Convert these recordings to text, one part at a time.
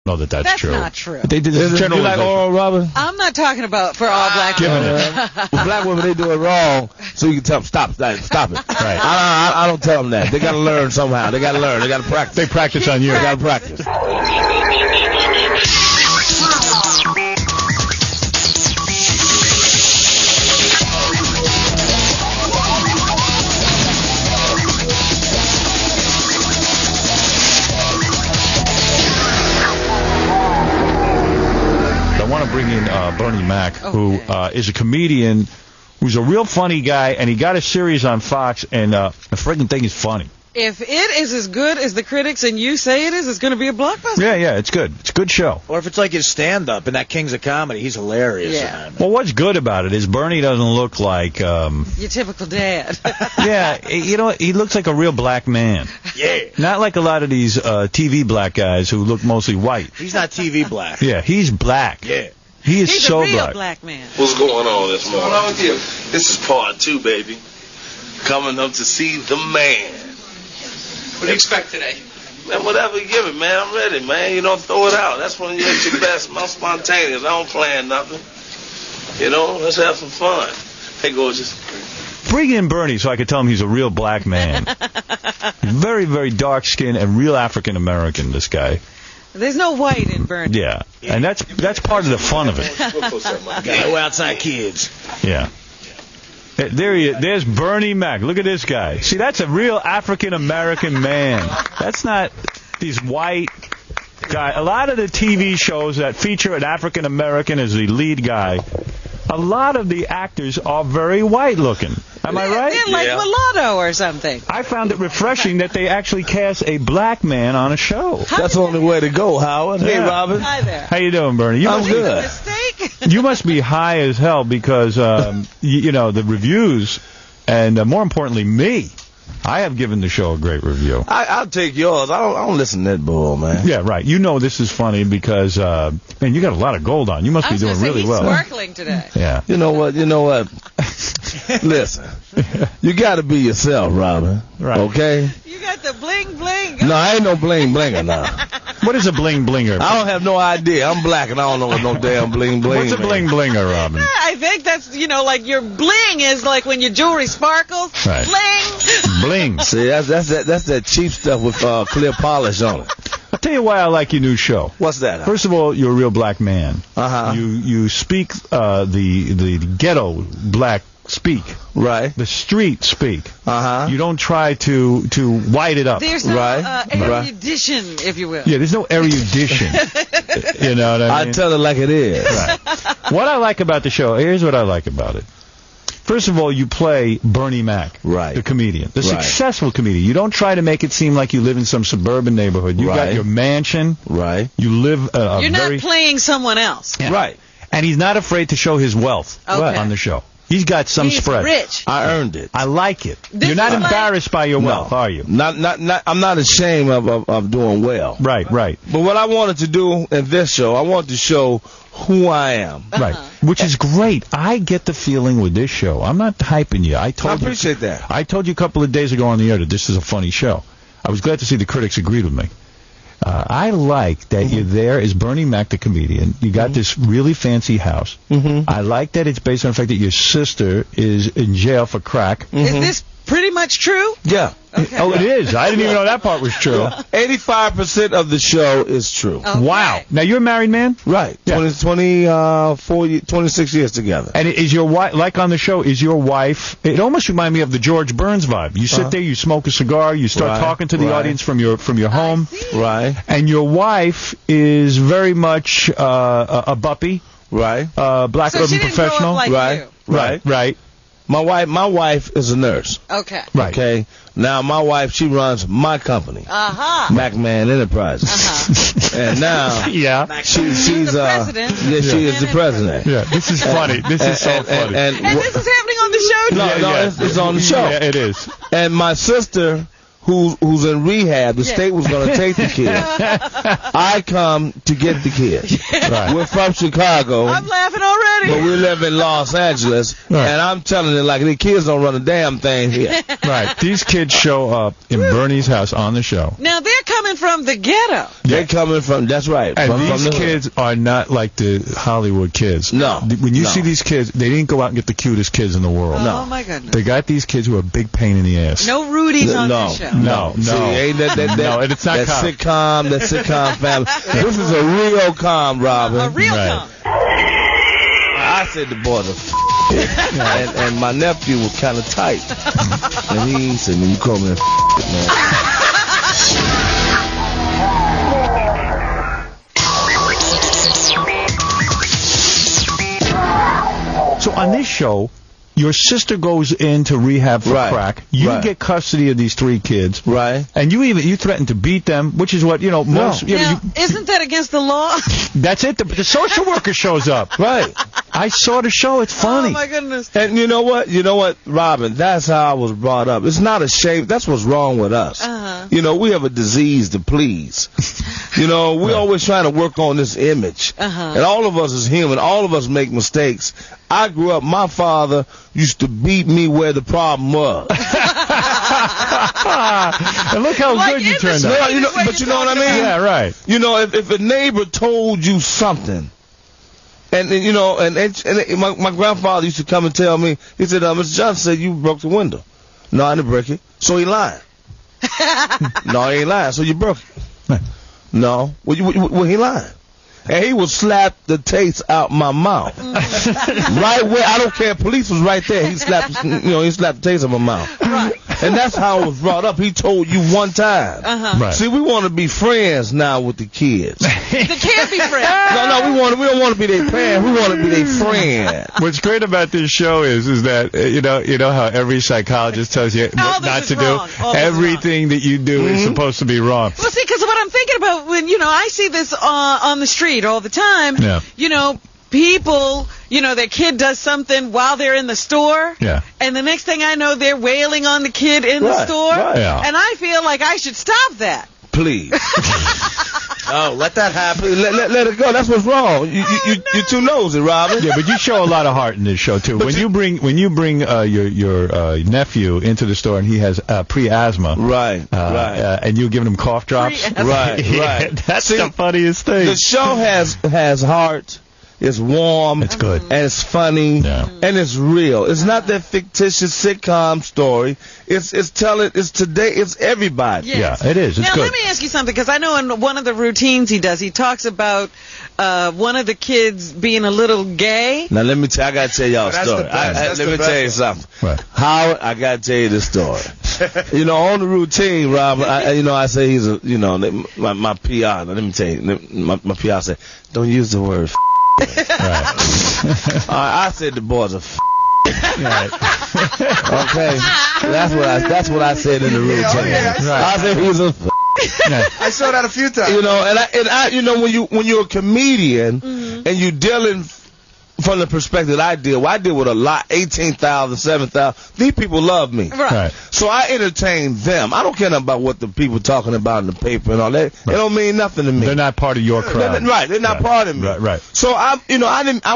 know that that's true. That's not true. They did this You like Oral Roberts? I'm not talking about for all black women. Black women, they do it wrong, so you can tell them, stop it. Right. I don't tell them that. They got to learn somehow. They got to learn. They got to practice. They practice on you. They got to practice. I want to bring in Bernie Mac, who is a comedian who's a real funny guy, and he got a series on Fox, and the friggin' thing is funny. If it is as good as the critics and you say it is, it's going to be a blockbuster. Yeah, it's good. It's a good show. Or if it's like his stand-up in that Kings of Comedy, he's hilarious. Yeah. Well, what's good about it is Bernie doesn't look like... Your typical dad. yeah, you know, he looks like a real black man. Yeah. Not like a lot of these TV black guys who look mostly white. He's not TV black. Yeah, he's black. Yeah. He is He's so a real black. man. What's going on this morning? What's going on with you? This is part 2, baby. Coming up to see the man. What do you expect today? Man, whatever you give it, man, I'm ready, man. You don't throw it out. That's when you're at your best. I'm spontaneous. I don't plan nothing. You know, let's have some fun. Hey, gorgeous. Bring in Bernie so I could tell him he's a real black man. Very, very dark skinned and real African American, this guy. There's no white in Bernie. Yeah, and that's part of the fun of it. We're outside kids. Yeah. There he is. There's Bernie Mac. Look at this guy. See, that's a real African-American man. That's not these white guys. A lot of the TV shows that feature an African-American as the lead guy, a lot of the actors are very white-looking. Am I right? They're like mulatto or something. I found it refreshing that they actually cast a black man on a show. That's the only way to go, Howard. Hey, Robin. Hi there. How you doing, Bernie? I'm good. Mistake? You must be high as hell because, you know, the reviews and, more importantly, me. I have given the show a great review. I'll take yours. I don't listen to that bull, man. Yeah, right. You know this is funny because, man, you got a lot of gold on. You must be doing really well. He's sparkling today. Yeah. You know what? Listen, you got to be yourself, Robin. Right. Okay? You got the bling bling. No, I ain't no bling blinger now. What is a bling blinger? I don't have no idea. I'm black and I don't know what no damn bling bling. What's a bling blinger, Robin? I think that's, you know, like your bling is like when your jewelry sparkles. Right. Bling. Bling. See, that's that cheap stuff with clear polish on it. I'll tell you why I like your new show. What's that? First of all, you're a real black man. Uh-huh. You speak the ghetto black speak. Right. The street speak. Uh-huh. You don't try to white it up. There's no Right. erudition, if you will. Yeah, there's no erudition. You know what I mean? I tell it like it is. Right. What I like about the show, here's what I like about it. First of all, you play Bernie Mac, right, the comedian, the right, successful comedian. You don't try to make it seem like you live in some suburban neighborhood. You got your mansion. Right. You live You're not playing someone else. Yeah. Right. And he's not afraid to show his wealth on the show. He's got some spread. He's rich. I earned it. I like it. This You're not is embarrassed by your wealth, are you? Not. I'm not ashamed of doing well. Right. But what I wanted to do in this show, I wanted to show who I am. Right. Which is great. I get the feeling with this show. I'm not hyping you. I appreciate that. I told you a couple of days ago on the air that this is a funny show. I was glad to see the critics agreed with me. I like that you're there as Bernie Mac, the comedian. You got this really fancy house. I like that it's based on the fact that your sister is in jail for crack. Is this pretty much true? Yeah. Okay. Oh, it is. I didn't even know that part was true. 85% of the show is true. Okay. Wow. Now, you're a married man? Right. Yeah. 26 years together. And is your wife, like on the show, is your wife, it almost reminds me of the George Burns vibe. You sit there, you smoke a cigar, you start talking to the audience from your home. Right. And your wife is very much a buppy. Right. Black So urban she didn't professional. grow up like you. Right. My wife is a nurse. Okay. Right. Okay. Now my wife, she runs my company, MacMan Enterprises, and now she's the president. Yeah, she is the president. Yeah, this is funny. This is so funny. And this is happening on the show. No, it's on the show. Yeah, it is. And my sister, who's in rehab. The state was going to take the kid. I come to get the kid. Right. We're from Chicago. I'm laughing already. But we live in Los Angeles, and I'm telling you, like, the kids don't run a damn thing here. Right. These kids show up in Bernie's house on the show. Now, they're coming from the ghetto. They're coming from, that's right. And from these kids are not like the Hollywood kids. No. When you see these kids, they didn't go out and get the cutest kids in the world. Oh, my goodness. They got these kids who are a big pain in the ass. No Rudies on this show. No. See, ain't that and it's not sitcom, that sitcom family. This is a real com, Robin. A real com. I said the boys are and my nephew was kind of tight. And he said, man, you call me a man. So on this show, your sister goes into rehab for crack. You get custody of these 3 kids. Right. And you threaten to beat them, which is what, most... Now, isn't that against the law? That's it. The social worker shows up. Right. I saw the show. It's funny. Oh, my goodness. And you know what, Robin? That's how I was brought up. It's not a shame. That's what's wrong with us. We have a disease to please. We always trying to work on this image. And all of us is human. All of us make mistakes. I grew up, my father used to beat me where the problem was. And look how good you turned out. But you know what I mean? Yeah, right. If a neighbor told you something, and my grandfather used to come and tell me, he said, Mr. Johnson said you broke the window. No, I didn't break it. So he lying. No, he ain't lying. So you broke it. No. Well, he lying. And he would slap the taste out my mouth. Right where, I don't care, police was right there. He slapped the taste out my mouth. Right. And that's how I was brought up. He told you one time. Right. See, we want to be friends now with the kids. They can't be friends. No, we don't want to be their parent. We want to be their friend. What's great about this show is that you know how every psychologist tells you what not to do. Everything that you do is supposed to be wrong. Well, see, because what I'm thinking about when I see this on the street all the time. Yeah. People, their kid does something while they're in the store. Yeah. And the next thing I know, they're wailing on the kid in the store. Right. Yeah. And I feel like I should stop that. Please. Oh, let that happen. Let it go. That's what's wrong. You're too nosy, Robin. Yeah, but you show a lot of heart in this show too. When you bring your nephew into the store and he has pre-asthma, right, and you're giving him cough drops, right. That's the funniest thing. The show has heart. It's warm. It's good. And it's funny. Yeah. And it's real. It's not that fictitious sitcom story. It's today. It's everybody. Yes. Yeah, it is. It's now, good. Let me ask you something, because I know in one of the routines he does, he talks about one of the kids being a little gay. Now, I got to tell y'all a story. Let me tell you something. Right. Howard, I got to tell you this story. On the routine, Rob, I say he's my PR. Now, let me tell you, my PR said, don't use the word right. I said the boys are right. Okay, that's what I said in the routine. I said he's a I saw that a few times. When you're a comedian and you're dealing from the perspective I deal with a lot, 18,000, 7,000. These people love me. Right. So I entertain them. I don't care nothing about what the people talking about in the paper and all that. Right. It don't mean nothing to me. They're not part of your crowd. They're not part of me. Right. So I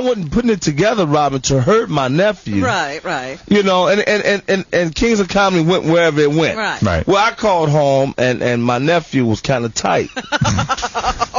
wasn't putting it together, Robin, to hurt my nephew. Right. And Kings of Comedy went wherever it went. Right. Well, I called home and my nephew was kind of tight.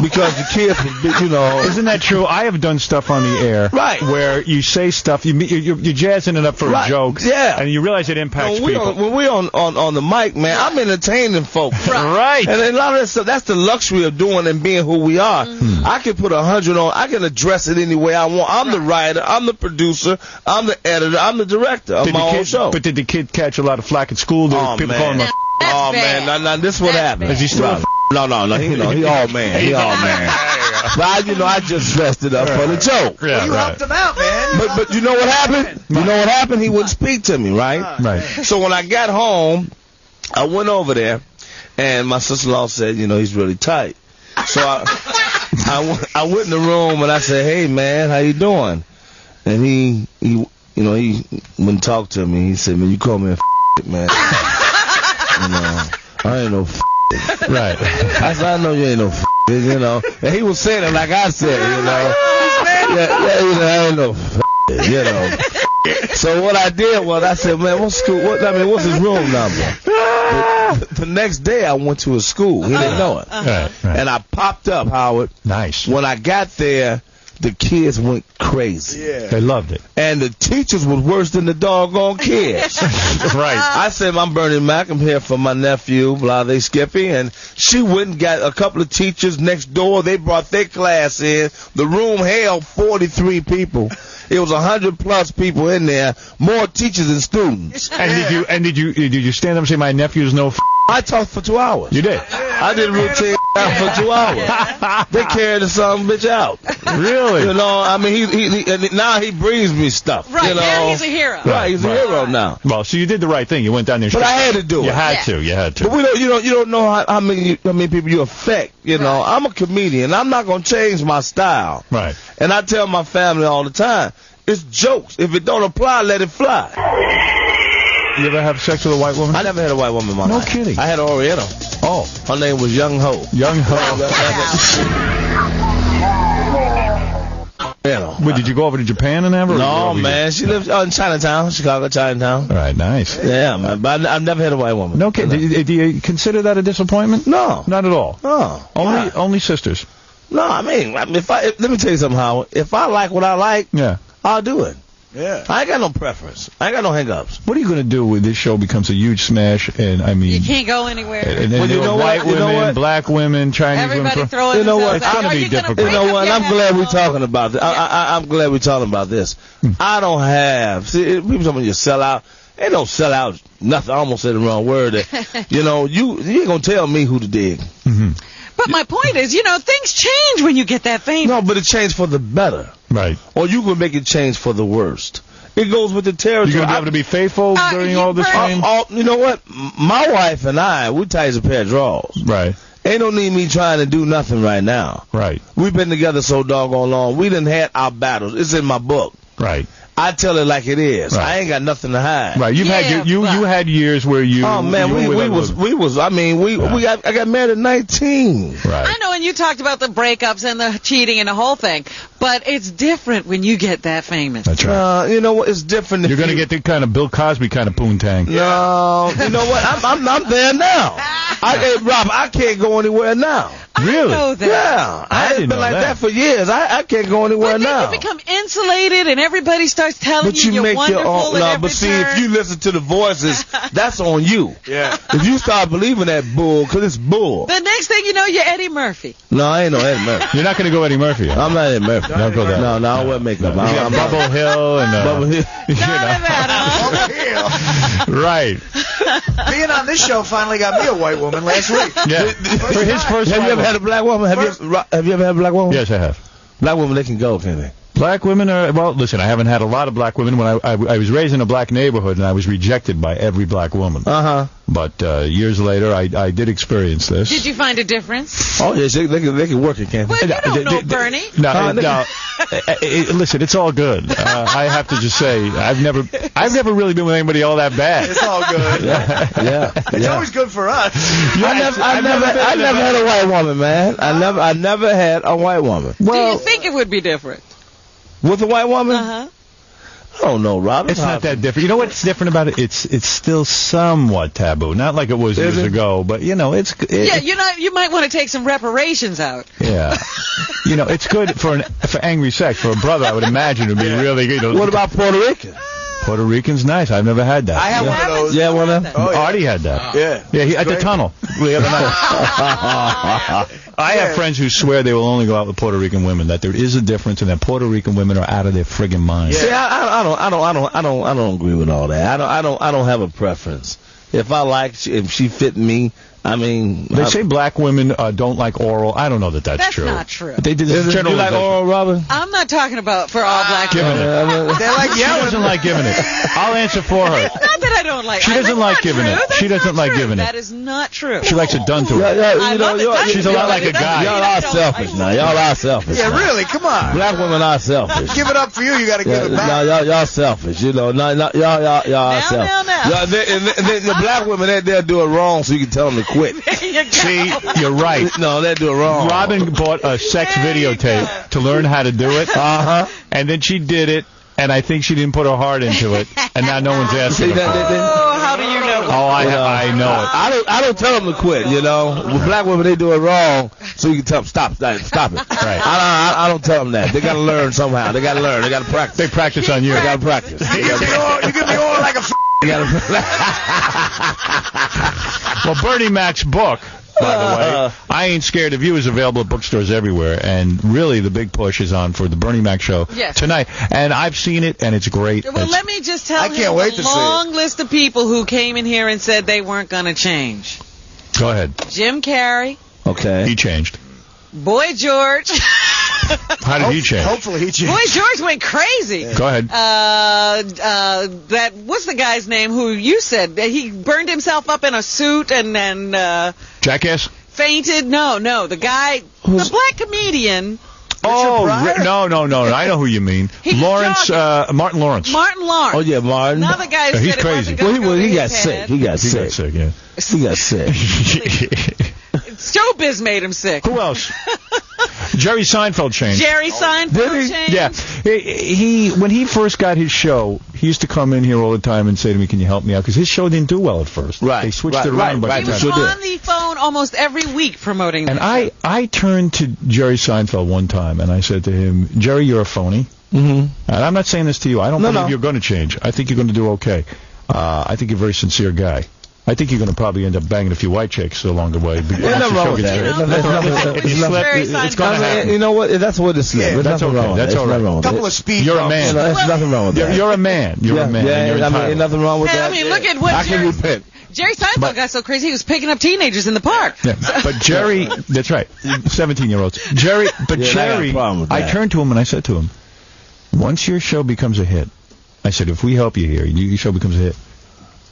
Because the kids was, Isn't that true? I have done stuff on the air. Right. Where you say stuff, you're jazzing it up for a joke, and you realize it impacts people. When we're on the mic, man, I'm entertaining folks. Right. And a lot of that stuff, that's the luxury of doing and being who we are. I can put 100 on, I can address it any way I want. I'm the writer, I'm the producer, I'm the editor, I'm the director of my own show. But did the kid catch a lot of flack at school? People call him now this is what happened. Is he still No, he all man. He all man. But I just dressed it up for the joke. Yeah, you helped him out, man. But you know what happened? You know what happened? He wouldn't speak to me, right? Right. So when I got home, I went over there, and my sister-in-law said, he's really tight. So I went in the room and I said, hey man, how you doing? And he wouldn't talk to me. He said, man, you call me a man. I ain't no Right. I said, I know you ain't no you know. And he was saying it like I said, you know. I ain't no you know. So what I did was I said, man, what's his room number? The next day I went to his school. He didn't know it. Right. And I popped up, Howard. Nice. When I got there, the kids went crazy. Yeah. They loved it. And the teachers was worse than the doggone kids. Right. I said, I'm Bernie Mac. I'm here for my nephew, Blase Skippy. And she went and got a couple of teachers next door. They brought their class in. The room held 43 people. It was 100+ people in there, more teachers than students. And did you stand up and say, my nephew's no I talked for 2 hours. You did? I did routine for 2 hours. They carried the son of a bitch out. Really? You know, I mean, he and now he brings me stuff. Right, you know? now he's a hero. Right, he's a hero now. Well, so you did the right thing. You went down there. But I had to do it. You had to. But you don't know how many people you affect. You know, I'm a comedian. I'm not gonna change my style. Right. And I tell my family all the time, it's jokes. If it don't apply, let it fly. You ever have sex with a white woman? I never had a white woman in my life. No kidding. I had an Oriental. Oh. Her name was Young Ho. Young Ho. Wait, did you go over to Japan and have her? No, man. She lives in Chinatown, Chicago, Chinatown. All right, nice. Yeah, man. But I've never had a white woman. No kidding. Do you consider that a disappointment? No. Not at all? No. Only sisters? No, I mean, let me tell you something, Howard. If I like what I like, I'll do it. Yeah. I ain't got no preference. I ain't got no hang-ups. What are you going to do when this show becomes a huge smash? And I mean, you can't go anywhere. And then there were white women, black women, Chinese Everybody women. throwing you know what? It's going to be difficult. You know what? I'm glad we're talking about this. I'm glad we're talking about this. I don't have. See, people tell me you sell out. Ain't no sell out. Nothing. I almost said the wrong word. You know, you ain't gonna tell me who to dig. Mm-hmm. But my point is, you know, things change when you get that famous. No, but it changed for the better. Right. Or you can make it change for the worst. It goes with the territory. You're going to be able to be faithful during all this fame? You know what? My wife and I, we tight as a pair of drawers. Right. Ain't no need me trying to do nothing right now. Right. We've been together so doggone long. We done had our battles. It's in my book. Right. I tell it like it is. Right. I ain't got nothing to hide. Right. You had years where you. Oh man, I got married at 19. Right. I know, and you talked about the breakups and the cheating and the whole thing, but it's different when you get that famous. That's right. You know what? It's different. You're going to get the kind of Bill Cosby kind of poontang. No, you know what? I'm there now. Rob, I can't go anywhere now. Really? I know that. Yeah, I haven't been like that for years. I can't go anywhere now. But then you become insulated, and everybody starts telling you're wonderful at every but see, turn. if you listen to the voices, that's on you. Yeah. If you start believing that bull, because it's bull. The next thing you know, you're Eddie Murphy. No, I ain't no Eddie Murphy. You're not going to go Eddie Murphy. I'm not Eddie Murphy. Don't go there. No, I don't wear makeup. I'm Bubble Hill and Bubble Hill. Right. Being on this show finally got me a white woman last week. Yeah. For his first. Have you ever had a black woman? Have you ever had a black woman? Yes, I have. Black women, they can go, can't they? Black women are, well, listen, I haven't had a lot of black women. When I was raised in a black neighborhood, and I was rejected by every black woman. Uh-huh. But years later, I did experience this. Did you find a difference? Oh, yes, they can work it, can't they? Well, you don't know, Bernie. No, listen, it's all good. I have to just say, I've never really been with anybody all that bad. It's all good. Yeah. It's always good for us. I never had a white woman, man. I never had a white woman. Well, do you think it would be different? With a white woman? Uh-huh. I don't know, Rob. It's not that different. You know what's different about it? It's still somewhat taboo. Not like it was years ago, but you know, you might want to take some reparations out. Yeah. You know, it's good for angry sex. For a brother, I would imagine it would be really good. What about Puerto Rican? Puerto Rican's nice. I've never had that. I had one of those. Yeah, one of them. Oh, yeah. Artie had that. Yeah. Yeah, at the tunnel the other night. I have friends who swear they will only go out with Puerto Rican women. That there is a difference, and that Puerto Rican women are out of their friggin' minds. See, I don't agree with all that. I don't have a preference. If if she fit me, I mean, they say black women don't like oral. I don't know that that's true. That's not true. They did this you like oral, Robin? I'm not talking about for all black giving women. it. They like She doesn't like giving it. I'll answer for her. It's not that I don't like. She doesn't like giving it. She doesn't like giving it. That is not true. She likes it done to her. I love it. She's a lot like a guy. Y'all are selfish now. Y'all are selfish. Yeah, really. Come on. Black women are selfish. Give it up for you. You got to give it back. No, y'all selfish. You know, y'all are selfish. Now. The black women, they'll do it wrong, so you can tell them to quit. See, you're right. No, they do it wrong. Robin bought a sex videotape to learn how to do it. And then she did it, and I think she didn't put her heart into it, and now no one's asking her. How do you know? Oh, I know it. I don't tell them to quit, you know. With black women, they do it wrong, so you can tell them, stop it. Right. I don't tell them that. They got to learn somehow. They got to learn. They got to practice. They practice on you. They got to practice. You give me on like a Well, Bernie Mac's book, by the way, I Ain't Scared of You, is available at bookstores everywhere, and really the big push is on for the Bernie Mac show tonight. And I've seen it, and it's great. Well, let me just tell you a long list of people who came in here and said they weren't going to change. Go ahead. Jim Carrey. Okay. He changed. Boy George. How did he change? Hopefully he changed. Boy George went crazy. Go ahead. What's the guy's name who you said he burned himself up in a suit and then Jackass? Fainted? No, the guy, the black comedian. No. I know who you mean. Lawrence, Martin Lawrence. Martin Lawrence. Oh, yeah, Martin. Another guy he's crazy. He got sick. He got sick, yeah. He got sick. Showbiz made him sick. Who else? Jerry Seinfeld changed. Jerry Seinfeld changed? Yeah. He when he first got his show, he used to come in here all the time and say to me, "Can you help me out?" Because his show didn't do well at first. Right. They switched it around. He was on the phone almost every week promoting and that. I turned to Jerry Seinfeld one time and I said to him, "Jerry, you're a phony." Mm-hmm. And I'm not saying this to you. I don't believe you're going to change. I think you're going to do okay. I think you're a very sincere guy. I think you're going to probably end up banging a few white chicks along the way. There's nothing wrong with that. It's going to happen. You know what? That's what it's like. That's okay. That's all right. A couple of speed You're a man. There's nothing wrong with that. You're a man. You're a man. Yeah, I mean, ain't nothing wrong with that. I mean, look at what Jerry Seinfeld got so crazy he was picking up teenagers in the park. Yeah, but Jerry, that's right, 17-year-olds. Jerry, I turned to him and I said to him, once your show becomes a hit, I said, if we help you here, your show becomes a hit,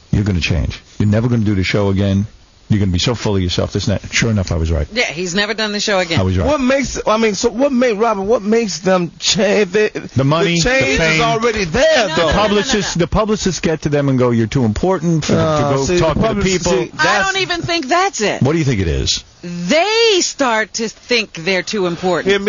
you're going to change. You're never going to do the show again. You're going to be so full of yourself. This and that. Sure enough, I was right. Yeah, he's never done the show again. I was right. What makes them change? The money, the change the fame, is already there, though. The publicists get to them and go, you're too important to go talk to the people. I don't even think that's it. What do you think it is? They start to think they're too important. Hear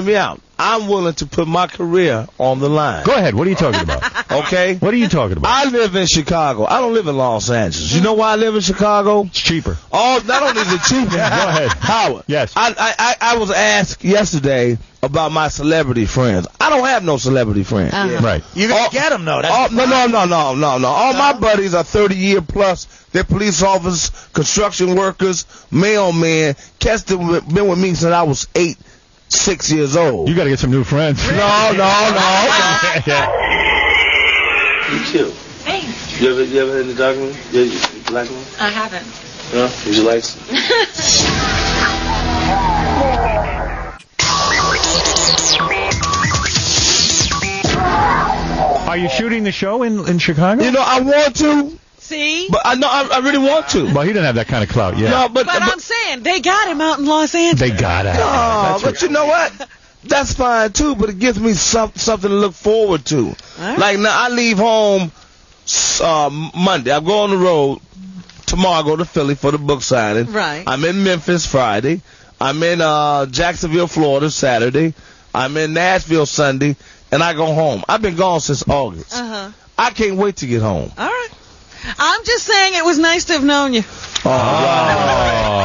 me out. I'm willing to put my career on the line. Go ahead. What are you talking about? Okay? What are you talking about? I live in Chicago. I don't live in Los Angeles. You know why I live in Chicago? It's cheaper. Oh, not only is it cheaper. Go ahead. Howard. Yes. I was asked yesterday about my celebrity friends. I don't have no celebrity friends. Right. You're going to get them, though. No. All my buddies are 30-year plus. They're police officers, construction workers, mailmen. Cats that been with me since I was 6 years old. You got to get some new friends. No. You cute. Thanks. You ever had the dark one? You black one? I haven't. No? Use your lights? Are you shooting the show in Chicago? You know, I want to. See? But I really want to. Well, he doesn't have that kind of clout yet. No, but I'm saying, they got him out in Los Angeles. They got him. No, but you know what? That's fine, too, but it gives me something to look forward to. Right. Like, now, I leave home Monday. I go on the road. Tomorrow, I go to Philly for the book signing. Right. I'm in Memphis Friday. I'm in Jacksonville, Florida, Saturday. I'm in Nashville Sunday. And I go home. I've been gone since August. Uh-huh. I can't wait to get home. All right. I'm just saying it was nice to have known you. Oh.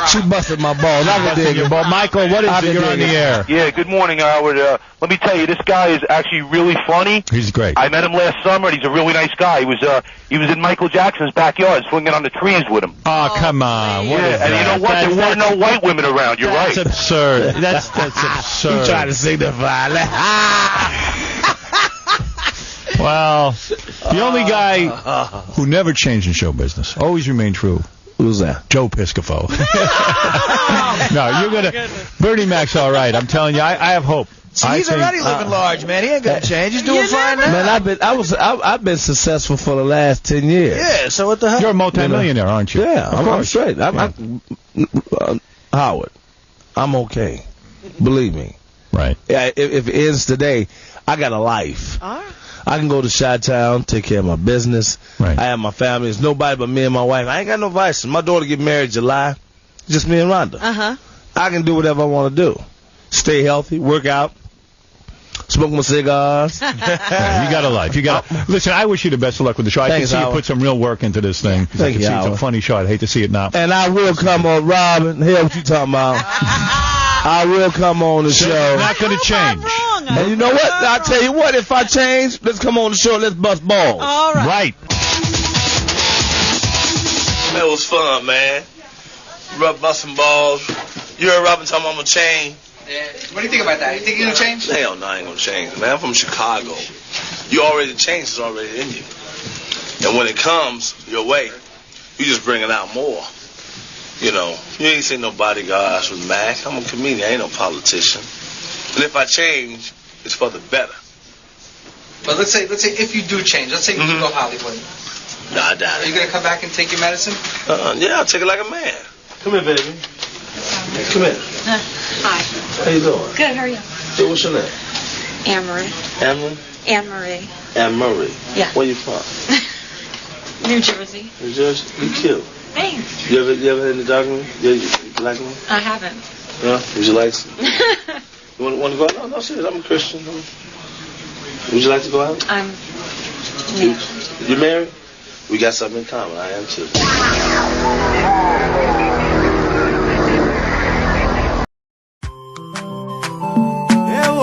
She busted my balls. I can dig it. Michael, what is it? You're on the air. Yeah, good morning, Howard. Let me tell you, this guy is actually really funny. He's great. I met him last summer, and he's a really nice guy. He was in Michael Jackson's backyard swinging on the trees with him. Oh, come on. What is and that? You know what? There weren't no white women around. You're right. That's absurd. That's absurd. You trying to signify. Well, the only guy who never changed in show business, always remained true. Who's that? Joe Piscopo. No, you're going to... Bernie Mac's all right. I'm telling you, I have hope. See, he's already living large, man. He ain't going to change. He's doing fine now. Man, I've been successful for the last 10 years. Yeah, so what the hell? You're a multimillionaire, aren't you? Yeah, I'm straight. Howard, I'm okay. Believe me. Right. Yeah, if it ends today, I got a life. All right. I can go to Chi-Town, take care of my business. Right. I have my family. It's nobody but me and my wife. I ain't got no vices. My daughter get married July. Just me and Rhonda. Uh-huh. I can do whatever I want to do. Stay healthy, work out, smoke my cigars. Yeah, you got a life. Listen, I wish you the best of luck with the show. I can see you put some real work into this thing. Thank you, I can see it's a funny show. I'd hate to see it now. And I will come on, Robin. Hell, what you talking about? I will come on the show. Not going to change. And you know what? I'll tell you what. If I change, let's come on the show. Let's bust balls. All right. Right. That was fun, man. Busting balls. You heard Robin talking about I'm going to change. Yeah. What do you think about that? You think you're going to change? Hell no, I ain't going to change. Man, I'm from Chicago. You already changed. It's already in you. And when it comes your way, you just bring it out more. You know, you ain't seen no bodyguards with Mac. I'm a comedian. I ain't no politician. And if I change, it's for the better. But let's say if you do change, let's say you do go Hollywood. Nah, I doubt it. Are you going to come back and take your medicine? Yeah, I'll take it like a man. Come here, baby. Come here. Hi. How you doing? Good, how are you? Hey, what's your name? Anne-Marie. Emily? Anne-Marie. Anne-Marie. Yeah. Where you from? New Jersey. New Jersey? You cute. Thanks. You ever had any dark you like me? I haven't. Would you like to? You want to go out? No, serious. I'm a Christian. Would you like to go out? You married? We got something in common. I am too.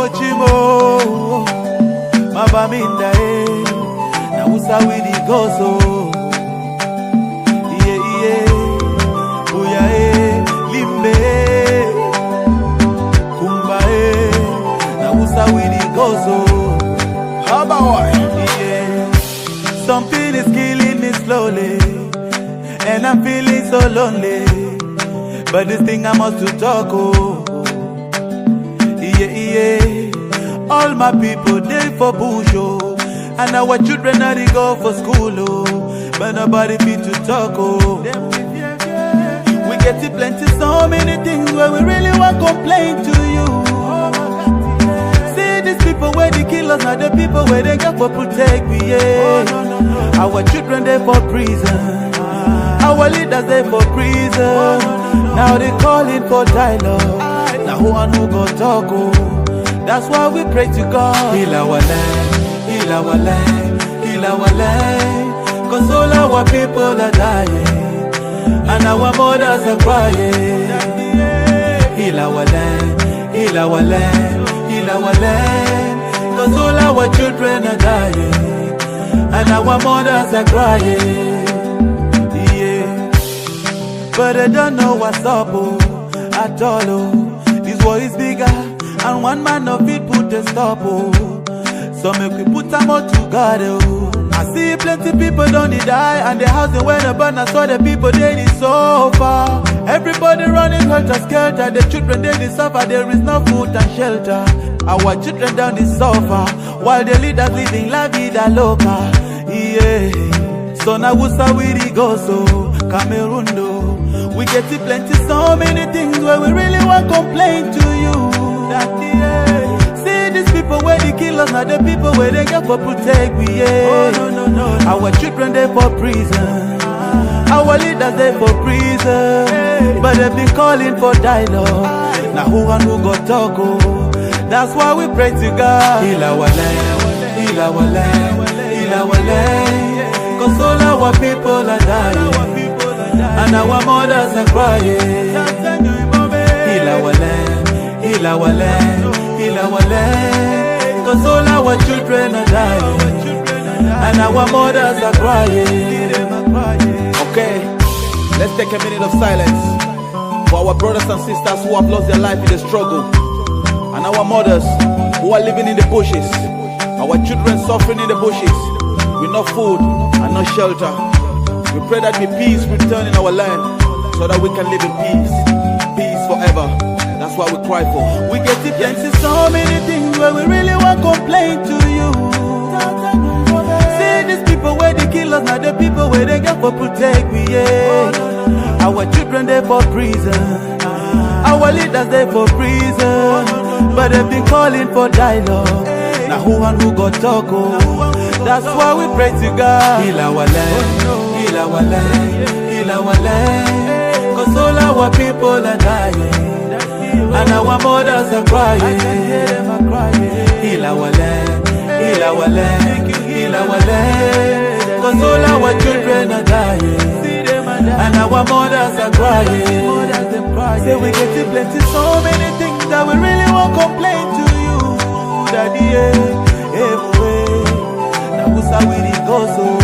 Chimo, Mama Minda, na usa widi gozo, uya limbe, kumba na usa widi gozo, something is killing me slowly, and I'm feeling so lonely, but this thing I must to talk, all my people, they for bush, and our children are they go for school, but nobody fit to talk, We get to plenty, so many things where we really want to complain to you. See these people where they kill us, not the people where they got for protect me, Our children, they for prison. Our leaders, they for prison. Now they calling for dialogue. Now who and who go talk, That's why we pray to God. Heal our land, heal our land, heal our land. Cause all our people are dying, and our mothers are crying. Heal our land, heal our land, heal our land. Cause all our children are dying, and our mothers are crying. But I don't know what's up, at all, This war is bigger, and one man of it put a stop, So make we put them all together, I see plenty people don't die, and the housing where the burn, I saw the people they so far. Everybody running helter-skelter, the children they suffer, there is no food and shelter. Our children down the suffer, while the leaders living la vida loca. So now who's we go so Cameroon do. We get to plenty, so many things where we really want to complain to you. See these people where they kill us, not the people where they get for protect me. Our children they for prison, our leaders they for prison, but they've been calling for dialogue. Now who and who go talk, That's why we pray to God. Heal our land, heal our land, heal our land. Cause all our people are dying, and our mothers are crying. Heal our land, heal our land, heal our land. Cause all our children are dying, and our mothers are crying. Okay, let's take a minute of silence for our brothers and sisters who have lost their life in the struggle, and our mothers who are living in the bushes, our children suffering in the bushes with no food and no shelter. We pray that the peace return in our land, so that we can live in peace, peace forever. That's what we cry for. We get to plenty, so many things where we really want to complain to you. See these people where they kill us, not the people where they get for protect me. Our children they for prison, our leaders they for prison, but but they've been calling for dialogue. Now who and who got talk, oh. That's why we pray to God. Heal our land, heal our land, heal our land. Cause all our people are dying, and our mothers are crying. Heal our land, heal our land, heal our land. Cause all our children are dying, and our mothers are crying. Say we get plenty, so many things that we really won't complain to you, Daddy. Now who's how we go so?